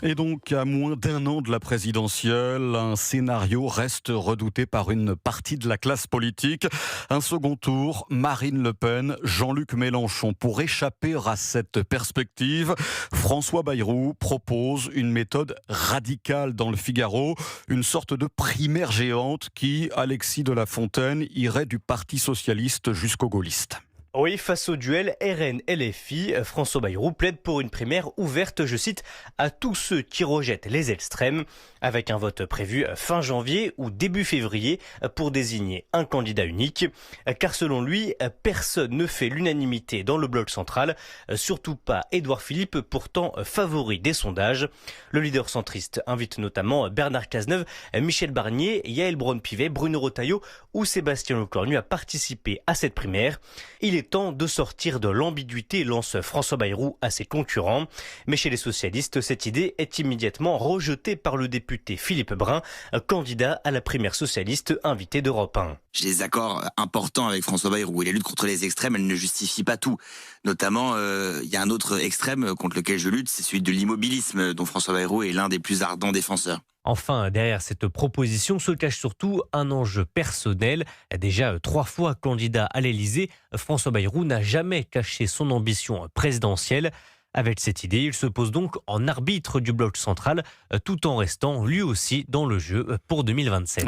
Et donc, à moins d'un an de la présidentielle, un scénario reste redouté par une partie de la classe politique. Un second tour, Marine Le Pen, Jean-Luc Mélenchon. Pour échapper à cette perspective, François Bayrou propose une méthode radicale dans le Figaro, une sorte de primaire géante qui, Alexis de la Fontaine, irait du Parti socialiste jusqu'aux gaullistes. Oui, face au duel RN-LFI, François Bayrou plaide pour une primaire ouverte, je cite, à tous ceux qui rejettent les extrêmes, avec un vote prévu fin janvier ou début février pour désigner un candidat unique. Car selon lui, personne ne fait l'unanimité dans le bloc central, surtout pas Édouard Philippe, pourtant favori des sondages. Le leader centriste invite notamment Bernard Cazeneuve, Michel Barnier, Yaël Braun-Pivet, Bruno Retailleau ou Sébastien Lecornu à participer à cette primaire. Il est temps de sortir de l'ambiguïté, lance François Bayrou à ses concurrents. Mais chez les socialistes, cette idée est immédiatement rejetée par le député Philippe Brun, candidat à la primaire socialiste invité d'Europe 1. J'ai des accords importants avec François Bayrou et la lutte contre les extrêmes, elle ne justifie pas tout. Notamment, il y a un autre extrême contre lequel je lutte, c'est celui de l'immobilisme, dont François Bayrou est l'un des plus ardents défenseurs. Enfin, derrière cette proposition se cache surtout un enjeu personnel. Déjà 3 fois candidat à l'Élysée, François Bayrou n'a jamais caché son ambition présidentielle. Avec cette idée, il se pose donc en arbitre du bloc central, tout en restant lui aussi dans le jeu pour 2027.